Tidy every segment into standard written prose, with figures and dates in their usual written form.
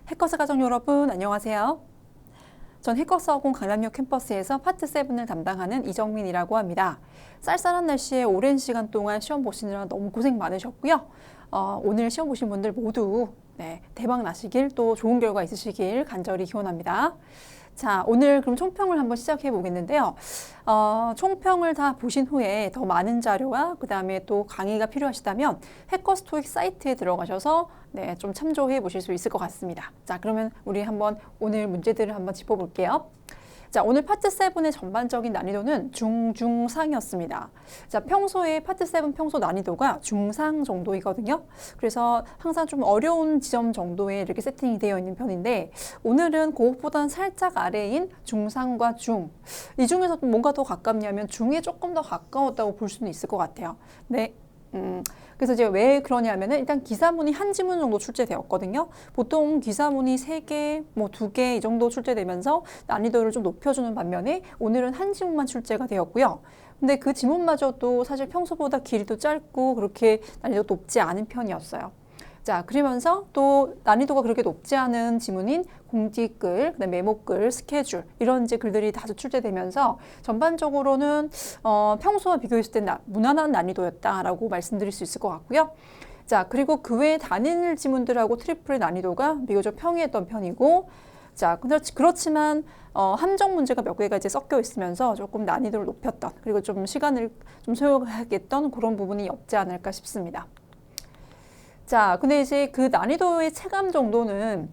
해커스 가족 여러분 안녕하세요. 전 해커스학원 강남역 캠퍼스에서 파트 7을 담당하는 이정민이라고 합니다. 쌀쌀한 날씨에 오랜 시간 동안 시험 보시느라 너무 고생 많으셨고요. 오늘 시험 보신 분들 모두 대박 나시길 또 좋은 결과 있으시길 간절히 기원합니다. 자, 오늘 그럼 총평을 한번 시작해 보겠는데요. 총평을 다 보신 후에 더 많은 자료와 그 다음에 또 강의가 필요하시다면 해커스 토익 사이트에 들어가셔서 좀 참조해 보실 수 있을 것 같습니다. 자, 그러면 우리 한번 오늘 문제들을 한번 짚어볼게요. 자, 오늘 파트 7의 전반적인 난이도는 중상이었습니다. 자, 평소에 파트 7 평소 난이도가 중상 정도이거든요. 그래서 항상 좀 어려운 지점 정도에 이렇게 세팅이 되어 있는 편인데 오늘은 그것보다는 살짝 아래인 중상과 중. 이 중에서 뭔가 더 가깝냐면 중에 조금 더 가까웠다고 볼 수는 있을 것 같아요. 네. 그래서 이제 왜 그러냐면은 일단 기사문이 한 지문 정도 출제되었거든요. 보통 기사문이 3개, 뭐 2개 이 정도 출제되면서 난이도를 좀 높여주는 반면에 오늘은 한 지문만 출제가 되었고요. 근데 그 지문마저도 사실 평소보다 길이도 짧고 그렇게 난이도 높지 않은 편이었어요. 자, 그러면서 또 난이도가 그렇게 높지 않은 지문인 공지글, 그다음에 메모글, 스케줄 이런 이제 글들이 다수 출제되면서 전반적으로는 평소와 비교했을 때 무난한 난이도였다라고 말씀드릴 수 있을 것 같고요. 자, 그리고 그 외에 단일 지문들하고 트리플의 난이도가 비교적 평이했던 편이고, 자, 그렇지만 함정 문제가 몇 개가 이제 섞여 있으면서 조금 난이도를 높였던 그리고 좀 시간을 좀 소요하겠던 그런 부분이 없지 않을까 싶습니다. 자, 근데 이제 그 난이도의 체감 정도는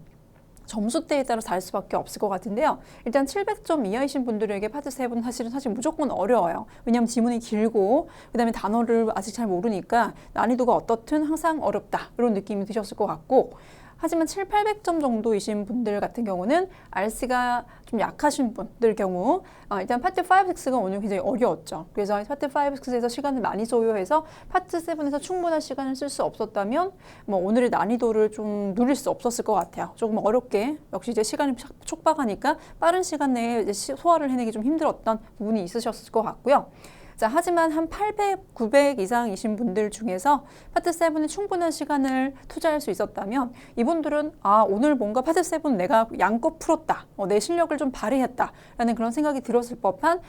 점수대에 따라 다를 수밖에 없을 것 같은데요. 일단 700점 이하이신 분들에게 파트 7은 사실 무조건 어려워요. 왜냐하면 지문이 길고 그다음에 단어를 아직 잘 모르니까 난이도가 어떻든 항상 어렵다 이런 느낌이 드셨을 것 같고, 하지만 700~800점 정도이신 분들 같은 경우는 RC가 좀 약하신 분들 경우 일단 파트 5, 6가 오늘 굉장히 어려웠죠. 그래서 파트 5, 6에서 시간을 많이 소요해서 파트 7에서 충분한 시간을 쓸 수 없었다면 뭐 오늘의 난이도를 좀 누릴 수 없었을 것 같아요. 조금 어렵게 역시 이제 시간이 촉박하니까 빠른 시간 내에 이제 소화를 해내기 좀 힘들었던 부분이 있으셨을 것 같고요. 자, 하지만 한 800, 900 이상이신 분들 중에서 파트 7에 충분한 시간을 투자할 수 있었다면 이분들은 오늘 뭔가 파트 7 내가 양껏 풀었다, 내 실력을 좀 발휘했다 라는 그런 생각이 들었을 법한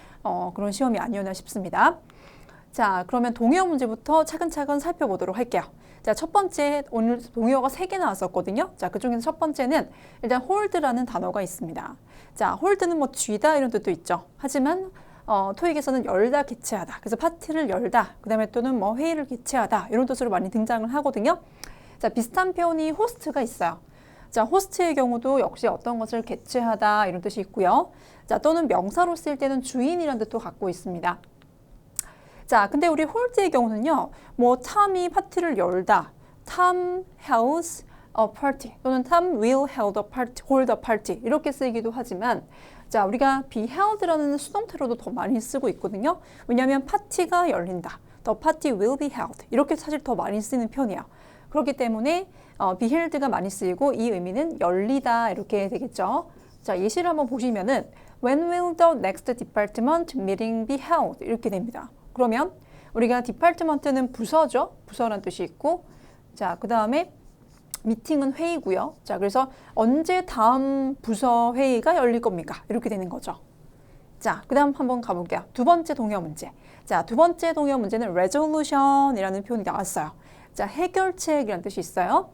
그런 시험이 아니었나 싶습니다. 자, 그러면 동의어 문제부터 차근차근 살펴보도록 할게요. 자, 첫 번째, 오늘 동의어가 3개 나왔었거든요. 자, 그 중에서 첫 번째는 일단 hold라는 단어가 있습니다. 자, hold는 뭐 쥐다 이런 뜻도 있죠. 하지만 토익에서는 열다, 개최하다. 그래서 파티를 열다, 그 다음에 또는 뭐 회의를 개최하다 이런 뜻으로 많이 등장을 하거든요. 자, 비슷한 표현이 호스트가 있어요. 자, 호스트의 경우도 역시 어떤 것을 개최하다 이런 뜻이 있고요. 자, 또는 명사로 쓰일 때는 주인이라는 뜻도 갖고 있습니다. 자, 근데 우리 홀드의 경우는요, 뭐 탐이 파티를 열다, Tom holds a party 또는 Tom will hold a party 이렇게 쓰이기도 하지만, 자, 우리가 be held라는 수동태로도 더 많이 쓰고 있거든요. 왜냐하면 파티가 열린다, the party will be held 이렇게 사실 더 많이 쓰는 편이에요. 그렇기 때문에 be held가 많이 쓰이고 이 의미는 열리다 이렇게 되겠죠. 자, 예시를 한번 보시면은 When will the next department meeting be held 이렇게 됩니다. 그러면 우리가 디파트먼트는 부서죠. 부서라는 뜻이 있고, 자, 그 다음에 미팅은 회의고요. 자, 그래서 언제 다음 부서 회의가 열릴 겁니까? 이렇게 되는 거죠. 자, 그 다음 한번 가볼게요. 두 번째 동의어 문제. 자, 두 번째 동의어 문제는 resolution이라는 표현이 나왔어요. 자, 해결책이라는 뜻이 있어요.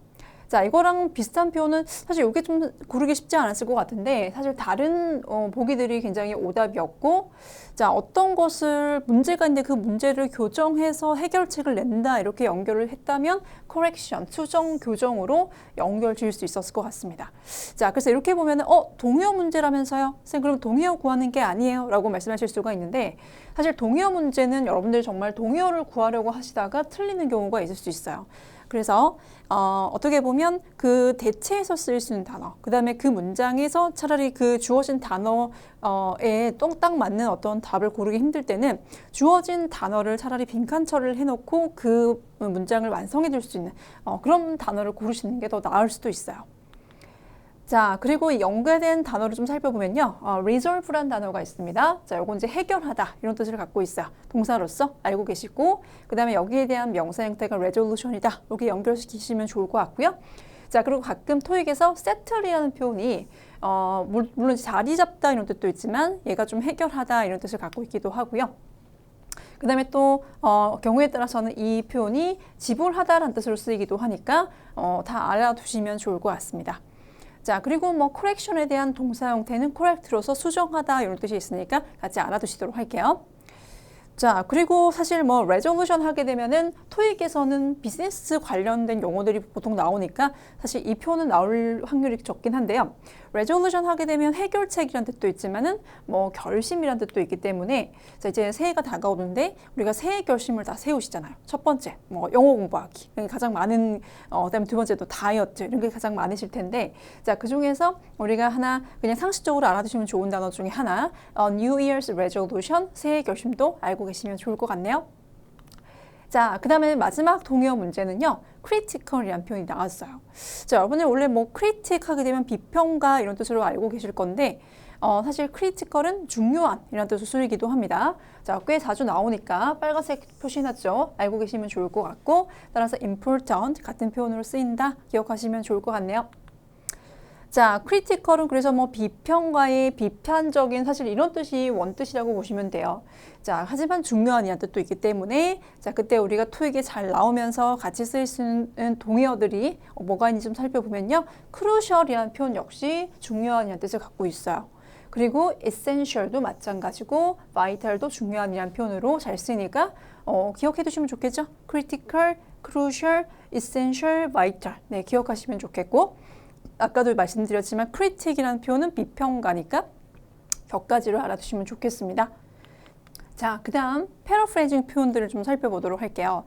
자, 이거랑 비슷한 표현은 사실 이게 좀 고르기 쉽지 않았을 것 같은데 사실 다른 보기들이 굉장히 오답이었고, 자, 어떤 것을 문제가 있는데 그 문제를 교정해서 해결책을 낸다 이렇게 연결을 했다면 correction, 수정, 교정으로 연결 지을 수 있었을 것 같습니다. 자, 그래서 이렇게 보면은 동의어 문제라면서요? 선생님 그럼 동의어 구하는 게 아니에요? 라고 말씀하실 수가 있는데, 사실 동의어 문제는 여러분들이 정말 동의어를 구하려고 하시다가 틀리는 경우가 있을 수 있어요. 그래서 어떻게 보면 그 대체해서 쓰일 수 있는 단어, 그 다음에 그 문장에서 차라리 그 주어진 단어에 딱 맞는 어떤 답을 고르기 힘들 때는 주어진 단어를 차라리 빈칸처리를 해놓고 그 문장을 완성해 줄 수 있는 그런 단어를 고르시는 게 더 나을 수도 있어요. 자, 그리고 연계된 단어를 좀 살펴보면요. resolve라는 단어가 있습니다. 자, 요건 이제 해결하다 이런 뜻을 갖고 있어요. 동사로서 알고 계시고, 그 다음에 여기에 대한 명사 형태가 resolution이다. 이렇게 연결시키시면 좋을 것 같고요. 자, 그리고 가끔 토익에서 settle이라는 표현이 물론 자리 잡다 이런 뜻도 있지만 얘가 좀 해결하다 이런 뜻을 갖고 있기도 하고요. 그 다음에 또 경우에 따라서는 이 표현이 지불하다라는 뜻으로 쓰이기도 하니까 다 알아두시면 좋을 것 같습니다. 자, 그리고 뭐 correction에 대한 동사 형태는 correct로서 수정하다 이런 뜻이 있으니까 같이 알아두시도록 할게요. 자, 그리고 사실 뭐 resolution 하게 되면은 토익에서는 비즈니스 관련된 용어들이 보통 나오니까 사실 이 표현은 나올 확률이 적긴 한데요. resolution 하게 되면 해결책이라는 뜻도 있지만은 뭐 결심이라는 뜻도 있기 때문에 자, 이제 새해가 다가오는데 우리가 새해 결심을 다 세우시잖아요. 첫 번째, 뭐 영어 공부하기. 가장 많은 그다음에 두 번째도 다이어트 이런 게 가장 많으실 텐데 자, 그 중에서 우리가 하나 그냥 상식적으로 알아두시면 좋은 단어 중에 하나 New Year's Resolution, 새해 결심도 알고 계시면 좋을 것 같네요. 자, 그 다음에 마지막 동의어 문제는요. critical이라는 표현이 나왔어요. 자, 여러분들 원래 뭐 critic 하게 되면 비평가 이런 뜻으로 알고 계실 건데 사실 critical은 중요한 이런 뜻으로 쓰이기도 합니다. 자, 꽤 자주 나오니까 빨간색 표시해놨죠. 알고 계시면 좋을 것 같고 따라서 important 같은 표현으로 쓰인다 기억하시면 좋을 것 같네요. 자, critical은 그래서 뭐 비평가의 비판적인 사실 이런 뜻이 원뜻이라고 보시면 돼요. 자, 하지만 중요한 이란 뜻도 있기 때문에 자, 그때 우리가 토익에 잘 나오면서 같이 쓸 수 있는 동의어들이 뭐가 있는지 좀 살펴보면요. crucial이라는 표현 역시 중요한 이란 뜻을 갖고 있어요. 그리고 essential도 마찬가지고 vital도 중요한 이란 표현으로 잘 쓰이니까 기억해 두시면 좋겠죠. critical, crucial, essential, vital. 네, 기억하시면 좋겠고 아까도 말씀드렸지만 critic이라는 표현은 비평가니까 격가지로 알아두시면 좋겠습니다. 자, 그 다음 paraphrasing 표현들을 좀 살펴보도록 할게요.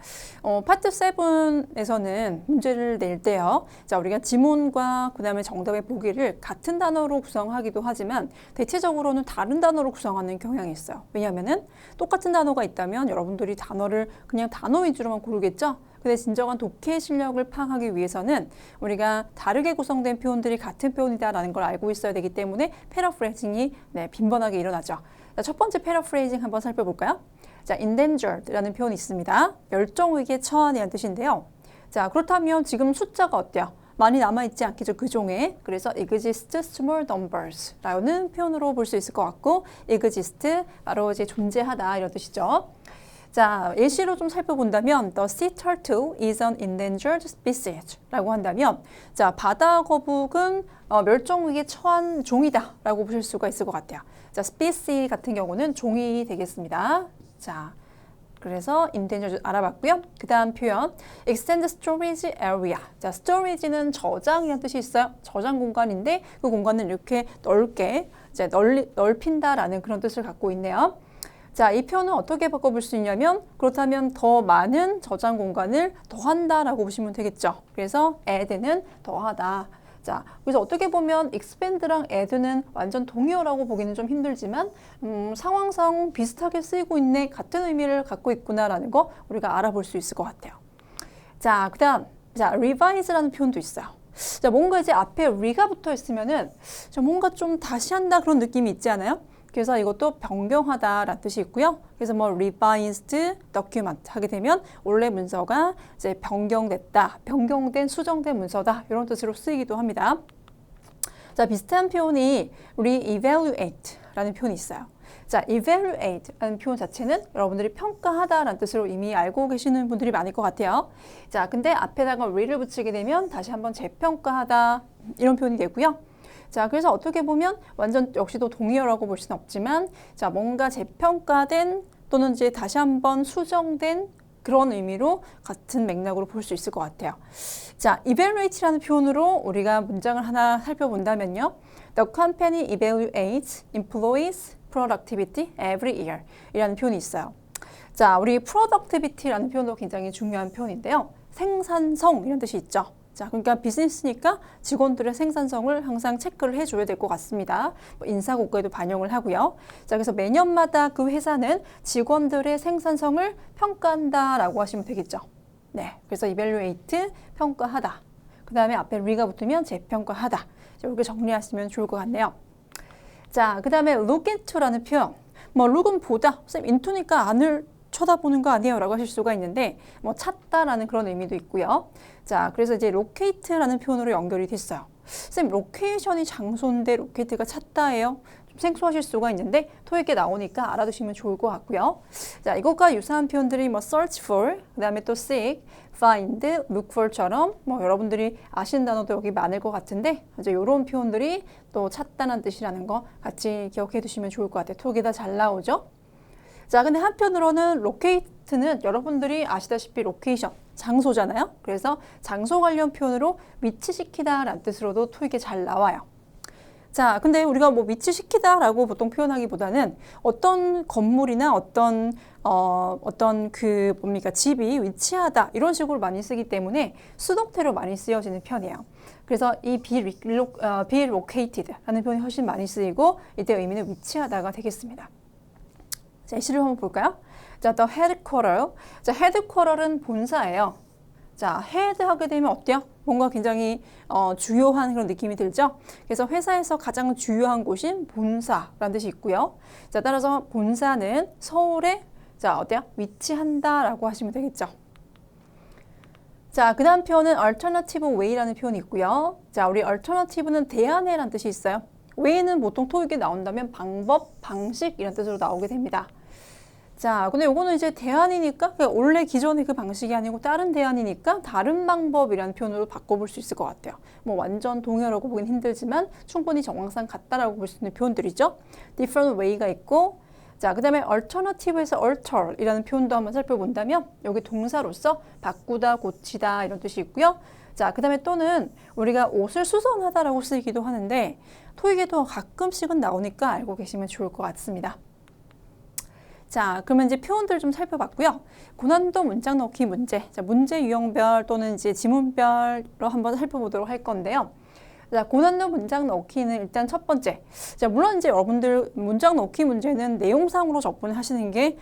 파트 7에서는 문제를 낼 때요. 자, 우리가 지문과 그 다음에 정답의 보기를 같은 단어로 구성하기도 하지만 대체적으로는 다른 단어로 구성하는 경향이 있어요. 왜냐하면은 똑같은 단어가 있다면 여러분들이 단어를 그냥 단어 위주로만 고르겠죠? 근데 진정한 독해 실력을 파악하기 위해서는 우리가 다르게 구성된 표현들이 같은 표현이다라는 걸 알고 있어야 되기 때문에 paraphrasing이 빈번하게 일어나죠. 자, 첫 번째 paraphrasing 한번 살펴볼까요? 자, endangered라는 표현이 있습니다. 멸종위기에 처한이라는 뜻인데요. 자, 그렇다면 지금 숫자가 어때요? 많이 남아있지 않겠죠, 그 종에. 그래서 exist small numbers라는 표현으로 볼 수 있을 것 같고 exist, 바로 이제 존재하다 이런 뜻이죠. 자, 예시로 좀 살펴본다면 The sea turtle is an endangered species 라고 한다면 자, 바다 거북은 멸종위기에 처한 종이다 라고 보실 수가 있을 것 같아요. 자, species 같은 경우는 종이 되겠습니다. 자, 그래서 endangered 알아봤고요. 그 다음 표현 extend storage area. 자, storage는 저장이라는 뜻이 있어요. 저장 공간인데 그 공간을 이렇게 넓게 이제 넓힌다라는 그런 뜻을 갖고 있네요. 자, 이 표현은 어떻게 바꿔볼 수 있냐면 그렇다면 더 많은 저장 공간을 더한다라고 보시면 되겠죠. 그래서 add는 더하다. 자, 그래서 어떻게 보면 expand랑 add는 완전 동의어라고 보기는 좀 힘들지만 상황상 비슷하게 쓰이고 있네, 같은 의미를 갖고 있구나라는 거 우리가 알아볼 수 있을 것 같아요. 자, 그다음 자, revise라는 표현도 있어요. 자, 뭔가 이제 앞에 re가 붙어 있으면은 뭔가 좀 다시 한다 그런 느낌이 있지 않아요? 그래서 이것도 변경하다라는 뜻이 있고요. 그래서 뭐 revised document 하게 되면 원래 문서가 이제 변경됐다, 변경된 수정된 문서다 이런 뜻으로 쓰이기도 합니다. 자, 비슷한 표현이 re-evaluate라는 표현이 있어요. 자, evaluate라는 표현 자체는 여러분들이 평가하다라는 뜻으로 이미 알고 계시는 분들이 많을 것 같아요. 자, 근데 앞에다가 re를 붙이게 되면 다시 한번 재평가하다 이런 표현이 되고요. 자, 그래서 어떻게 보면 완전 역시도 동의어라고 볼 수는 없지만 자, 뭔가 재평가된 또는 이제 다시 한번 수정된 그런 의미로 같은 맥락으로 볼 수 있을 것 같아요. 자, evaluate라는 표현으로 우리가 문장을 하나 살펴본다면요. The company evaluates employees' productivity every year 이라는 표현이 있어요. 자, 우리 productivity라는 표현도 굉장히 중요한 표현인데요. 생산성 이런 뜻이 있죠. 자, 그러니까 비즈니스니까 직원들의 생산성을 항상 체크를 해줘야 될 것 같습니다. 인사고과에도 반영을 하고요. 자, 그래서 매년마다 그 회사는 직원들의 생산성을 평가한다라고 하시면 되겠죠. 네, 그래서 evaluate, 평가하다. 그 다음에 앞에 re가 붙으면 재평가하다. 이렇게 정리하시면 좋을 것 같네요. 자, 그 다음에 look into라는 표현. 뭐 look은 보다, 쌤 into니까 안을 쳐다보는 거 아니에요? 라고 하실 수가 있는데 뭐 찾다라는 그런 의미도 있고요. 자, 그래서 이제 locate라는 표현으로 연결이 됐어요. 쌤, 로케이션이 장소인데 로케이트가 찾다예요? 좀 생소하실 수가 있는데 토익에 나오니까 알아두시면 좋을 것 같고요. 자, 이것과 유사한 표현들이 뭐 search for, 그 다음에 또 seek, find, look for처럼 뭐 여러분들이 아시는 단어도 여기 많을 것 같은데 이제 이런 표현들이 또 찾다는 뜻이라는 거 같이 기억해 두시면 좋을 것 같아요. 토익에 다 잘 나오죠? 자, 근데 한편으로는 locate는 여러분들이 아시다시피 location, 장소잖아요. 그래서 장소 관련 표현으로 위치시키다 라는 뜻으로도 토익에 잘 나와요. 자, 근데 우리가 뭐 위치시키다 라고 보통 표현하기보다는 어떤 건물이나 어떤 그 뭡니까 집이 위치하다 이런 식으로 많이 쓰기 때문에 수동태로 많이 쓰여지는 편이에요. 그래서 이 be located 라는 표현이 훨씬 많이 쓰이고 이때 의미는 위치하다가 되겠습니다. 자, 예시를 한번 볼까요? 자, the headquarter. 자, headquarter는 본사예요. 자, head 하게 되면 어때요? 뭔가 굉장히 주요한 그런 느낌이 들죠? 그래서 회사에서 가장 주요한 곳인 본사라는 뜻이 있고요. 자, 따라서 본사는 서울에 자, 어때요? 위치한다라고 하시면 되겠죠. 자, 그 다음 표현은 alternative way라는 표현이 있고요. 자, 우리 alternative는 대안해라는 뜻이 있어요. way는 보통 토익에 나온다면 방법, 방식 이런 뜻으로 나오게 됩니다. 자, 근데 요거는 이제 대안이니까 원래 기존의 그 방식이 아니고 다른 대안이니까 다른 방법이라는 표현으로 바꿔볼 수 있을 것 같아요. 뭐 완전 동일하고 보긴 힘들지만 충분히 정황상 같다라고 볼 수 있는 표현들이죠. different way가 있고 자, 그 다음에 alternative에서 alter이라는 표현도 한번 살펴본다면 여기 동사로서 바꾸다, 고치다 이런 뜻이 있고요. 자, 그 다음에 또는 우리가 옷을 수선하다라고 쓰기도 하는데 토익에도 가끔씩은 나오니까 알고 계시면 좋을 것 같습니다. 자, 그러면 이제 표현들 좀 살펴봤고요. 고난도 문장 넣기 문제, 자, 문제 유형별 또는 이제 지문별로 한번 살펴보도록 할 건데요. 자, 고난도 문장 넣기는 일단 첫 번째. 자, 물론 이제 여러분들 문장 넣기 문제는 내용상으로 접근을 하시는 게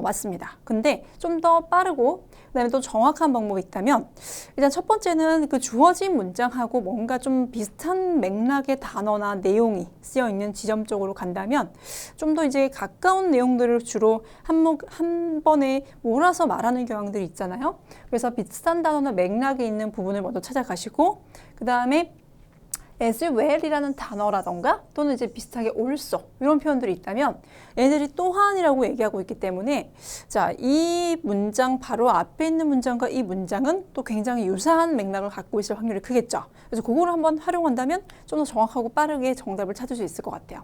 맞습니다. 근데 좀 더 빠르고 그다음에 또 정확한 방법이 있다면 일단 첫 번째는 그 주어진 문장하고 뭔가 좀 비슷한 맥락의 단어나 내용이 쓰여 있는 지점 쪽으로 간다면 좀 더 이제 가까운 내용들을 주로 한 번에 몰아서 말하는 경향들이 있잖아요. 그래서 비슷한 단어나 맥락이 있는 부분을 먼저 찾아가시고 그 다음에 as well이라는 단어라던가 또는 이제 비슷하게 also 이런 표현들이 있다면 얘들이 또한이라고 얘기하고 있기 때문에 자, 이 문장 바로 앞에 있는 문장과 이 문장은 또 굉장히 유사한 맥락을 갖고 있을 확률이 크겠죠. 그래서 그거를 한번 활용한다면 좀 더 정확하고 빠르게 정답을 찾을 수 있을 것 같아요.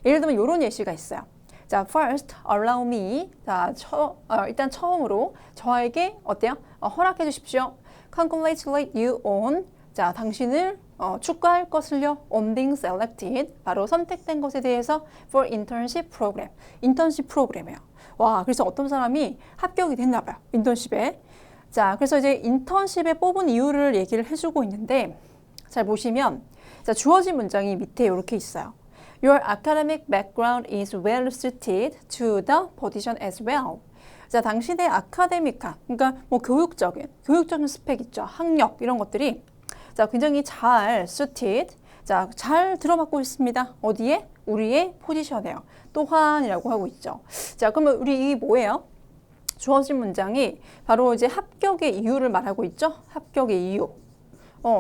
예를 들면 이런 예시가 있어요. 자, first allow me. 자, 일단 처음으로 저에게 어때요? 허락해 주십시오. Congratulate you on. 자, 당신을 축하할 것을요. on being selected. 바로 선택된 것에 대해서 for internship program. 인턴십 프로그램이에요. 와, 그래서 어떤 사람이 합격이 됐나 봐요. 인턴십에. 자, 그래서 이제 인턴십에 뽑은 이유를 얘기를 해주고 있는데 잘 보시면 자, 주어진 문장이 밑에 이렇게 있어요. Your academic background is well suited to the position as well. 자, 당신의 아카데믹한, 그러니까 뭐 교육적인 스펙 있죠. 학력 이런 것들이 자, 굉장히 잘 suited, 자, 잘 들어맞고 있습니다. 어디에? 우리의 포지션에요. 또한이라고 하고 있죠. 자, 그러면 우리 이게 뭐예요? 주어진 문장이 바로 이제 합격의 이유를 말하고 있죠. 합격의 이유.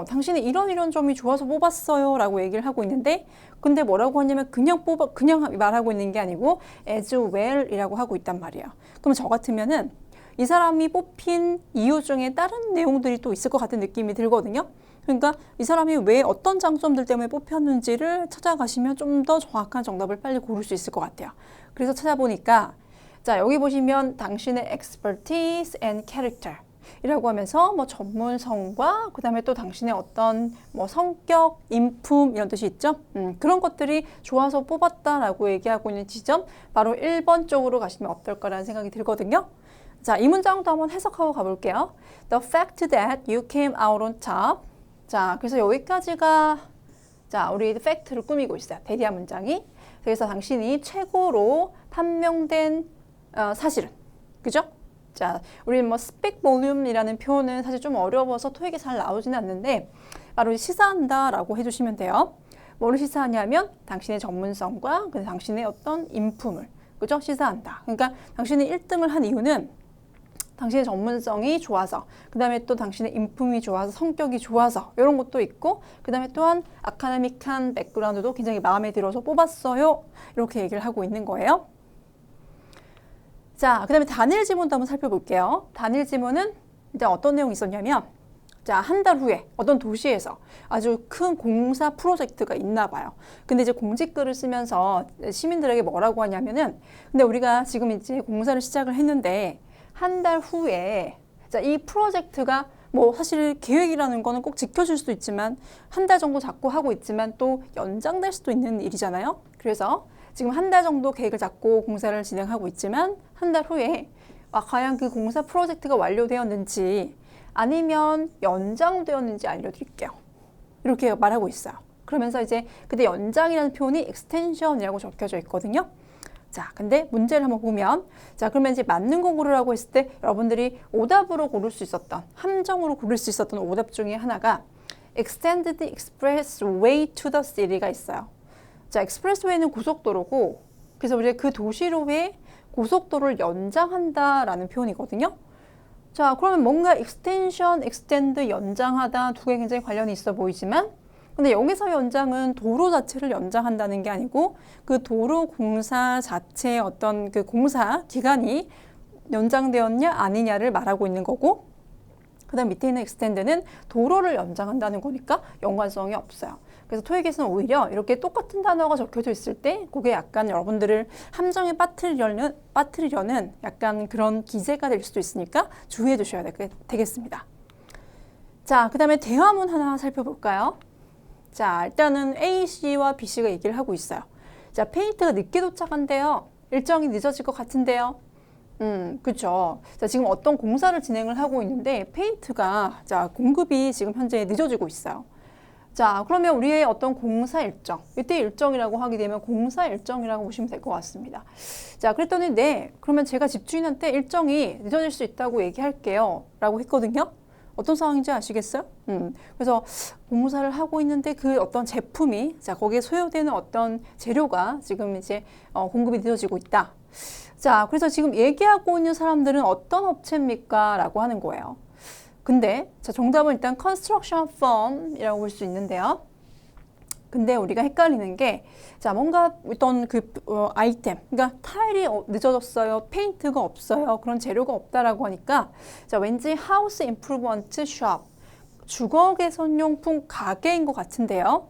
당신이 이런 점이 좋아서 뽑았어요 라고 얘기를 하고 있는데 근데 뭐라고 하냐면 그냥 말하고 있는 게 아니고 as well 이라고 하고 있단 말이에요. 그럼 저 같으면은 이 사람이 뽑힌 이유 중에 다른 내용들이 또 있을 것 같은 느낌이 들거든요. 그러니까 이 사람이 왜 어떤 장점들 때문에 뽑혔는지를 찾아가시면 좀 더 정확한 정답을 빨리 고를 수 있을 것 같아요. 그래서 찾아보니까 자, 여기 보시면 당신의 expertise and character 이라고 하면서 뭐 전문성과 그 다음에 또 당신의 어떤 뭐 성격, 인품 이런 뜻이 있죠. 그런 것들이 좋아서 뽑았다라고 얘기하고 있는 지점 바로 1번 쪽으로 가시면 어떨까라는 생각이 들거든요. 자, 이 문장도 한번 해석하고 가볼게요. The fact that you came out on top. 자, 그래서 여기까지가 자, 우리 팩트를 꾸미고 있어요. 대리한 문장이. 그래서 당신이 최고로 판명된 사실은 그죠? 자, 우리 뭐 speak volume이라는 표현은 사실 좀 어려워서 토익에 잘 나오지는 않는데 바로 시사한다라고 해주시면 돼요. 뭐를 시사하냐면 당신의 전문성과 당신의 어떤 인품을 그죠? 시사한다. 그러니까 당신이 1등을 한 이유는 당신의 전문성이 좋아서, 그 다음에 또 당신의 인품이 좋아서, 성격이 좋아서 이런 것도 있고, 그 다음에 또한 아카데믹한 백그라운드도 굉장히 마음에 들어서 뽑았어요. 이렇게 얘기를 하고 있는 거예요. 자, 그 다음에 단일 지문도 한번 살펴볼게요. 단일 지문은 이제 어떤 내용이 있었냐면, 자, 한 달 후에 어떤 도시에서 아주 큰 공사 프로젝트가 있나 봐요. 근데 이제 공지글을 쓰면서 시민들에게 뭐라고 하냐면은, 근데 우리가 지금 이제 공사를 시작을 했는데 한 달 후에, 자, 이 프로젝트가 뭐 사실 계획이라는 거는 꼭 지켜질 수도 있지만 한 달 정도 잡고 하고 있지만 또 연장될 수도 있는 일이잖아요. 그래서 지금 한 달 정도 계획을 잡고 공사를 진행하고 있지만 한 달 후에 과연 그 공사 프로젝트가 완료되었는지 아니면 연장되었는지 알려드릴게요. 이렇게 말하고 있어요. 그러면서 이제 그때 연장이라는 표현이 extension이라고 적혀져 있거든요. 자, 근데 문제를 한번 보면, 자, 그러면 이제 맞는 거 고르라고 했을 때 여러분들이 오답으로 고를 수 있었던, 함정으로 고를 수 있었던 오답 중에 하나가 extended expressway to the city가 있어요. 자, expressway는 고속도로고, 그래서 우리가 그 도시로의 고속도로를 연장한다라는 표현이거든요. 자, 그러면 뭔가 extension, extend, 연장하다 두 개 굉장히 관련이 있어 보이지만, 근데 여기서 연장은 도로 자체를 연장한다는 게 아니고 그 도로 공사 자체의 어떤 그 공사 기간이 연장되었냐 아니냐를 말하고 있는 거고, 그 다음 밑에 있는 extend는 도로를 연장한다는 거니까 연관성이 없어요. 그래서 토익에서는 오히려 이렇게 똑같은 단어가 적혀져 있을 때 그게 약간 여러분들을 함정에 빠뜨리려는 약간 그런 기제가 될 수도 있으니까 주의해 주셔야 되겠습니다. 자, 그 다음에 대화문 하나 살펴볼까요? 자, 일단은 A씨와 B씨가 얘기를 하고 있어요. 자, 페인트가 늦게 도착한대요. 일정이 늦어질 것 같은데요. 그렇죠. 자, 지금 어떤 공사를 진행을 하고 있는데 페인트가 자, 공급이 지금 현재 늦어지고 있어요. 자, 그러면 우리의 어떤 공사 일정, 이때 일정이라고 하게 되면 공사 일정이라고 보시면 될 것 같습니다. 자, 그랬더니 네, 그러면 제가 집주인한테 일정이 늦어질 수 있다고 얘기할게요 라고 했거든요. 어떤 상황인지 아시겠어요? 그래서 공사를 하고 있는데 그 어떤 제품이, 자, 거기에 소요되는 어떤 재료가 지금 이제 공급이 늦어지고 있다. 자, 그래서 지금 얘기하고 있는 사람들은 어떤 업체입니까? 라고 하는 거예요. 근데 자, 정답은 일단 construction firm이라고 볼 수 있는데요. 근데 우리가 헷갈리는 게, 자, 뭔가 어떤 그 아이템, 그러니까 타일이 늦어졌어요, 페인트가 없어요, 그런 재료가 없다라고 하니까, 자, 왠지 house improvement shop, 주거 개선용품 가게인 것 같은데요.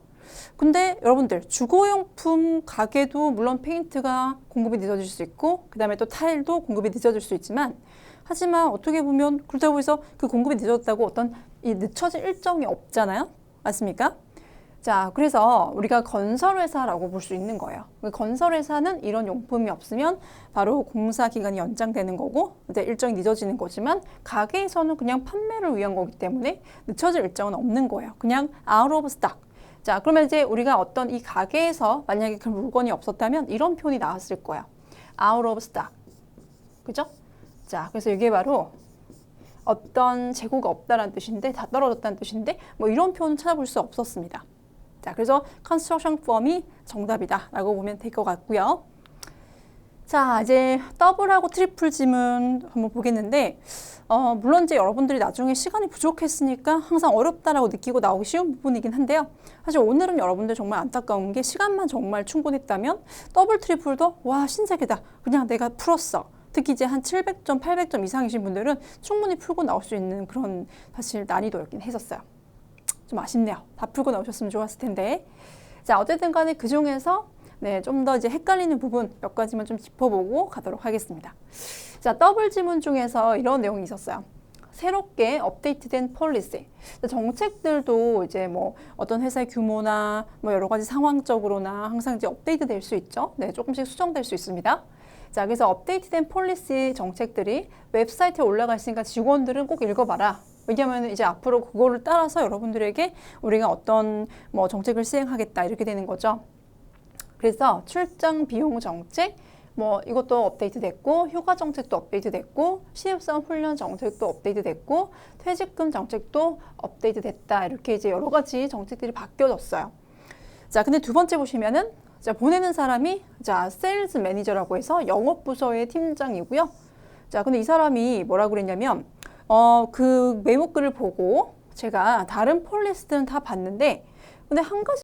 근데 여러분들, 주거용품 가게도 물론 페인트가 공급이 늦어질 수 있고, 그 다음에 또 타일도 공급이 늦어질 수 있지만, 하지만 어떻게 보면 그렇다고 해서 그 공급이 늦어졌다고 어떤 이 늦춰진 일정이 없잖아요. 맞습니까? 자, 그래서 우리가 건설회사라고 볼 수 있는 거예요. 건설회사는 이런 용품이 없으면 바로 공사 기간이 연장되는 거고 이제 일정이 늦어지는 거지만 가게에서는 그냥 판매를 위한 거기 때문에 늦춰질 일정은 없는 거예요. 그냥 out of stock. 자, 그러면 이제 우리가 어떤 이 가게에서 만약에 그 물건이 없었다면 이런 표현이 나왔을 거예요. out of stock. 그죠? 자, 그래서 이게 바로 어떤 재고가 없다라는 뜻인데, 다 떨어졌다는 뜻인데, 뭐 이런 표현은 찾아볼 수 없었습니다. 자, 그래서 construction firm이 정답이다라고 보면 될 것 같고요. 자, 이제 더블하고 트리플 지문 한번 보겠는데, 물론 이제 여러분들이 나중에 시간이 부족했으니까 항상 어렵다라고 느끼고 나오기 쉬운 부분이긴 한데요. 사실 오늘은 여러분들 정말 안타까운 게 시간만 정말 충분했다면 더블 트리플도 와, 신세계다. 그냥 내가 풀었어. 특히 이제 한 700점, 800점 이상이신 분들은 충분히 풀고 나올 수 있는 그런 사실 난이도였긴 했었어요. 좀 아쉽네요. 다 풀고 나오셨으면 좋았을 텐데. 자, 어쨌든 간에 그 중에서 네, 좀 더 이제 헷갈리는 부분 몇 가지만 좀 짚어보고 가도록 하겠습니다. 자, 더블 지문 중에서 이런 내용이 있었어요. 새롭게 업데이트된 폴리시. 정책들도 이제 뭐 어떤 회사의 규모나 뭐 여러 가지 상황적으로나 항상 이제 업데이트 될 수 있죠. 네, 조금씩 수정될 수 있습니다. 자, 그래서 업데이트된 폴리시 정책들이 웹사이트에 올라가 있으니까 직원들은 꼭 읽어봐라. 왜냐하면 이제 앞으로 그거를 따라서 여러분들에게 우리가 어떤 뭐 정책을 시행하겠다 이렇게 되는 거죠. 그래서 출장 비용 정책, 뭐 이것도 업데이트 됐고, 휴가 정책도 업데이트 됐고, 신입사원 훈련 정책도 업데이트 됐고, 퇴직금 정책도 업데이트 됐다. 이렇게 이제 여러 가지 정책들이 바뀌어졌어요. 자, 근데 두 번째 보시면은 자, 보내는 사람이 자, 세일즈 매니저라고 해서 영업 부서의 팀장이고요. 자, 근데 이 사람이 뭐라고 그랬냐면 그 메모글을 보고 제가 다른 폴리스트는 다 봤는데 근데 한 가지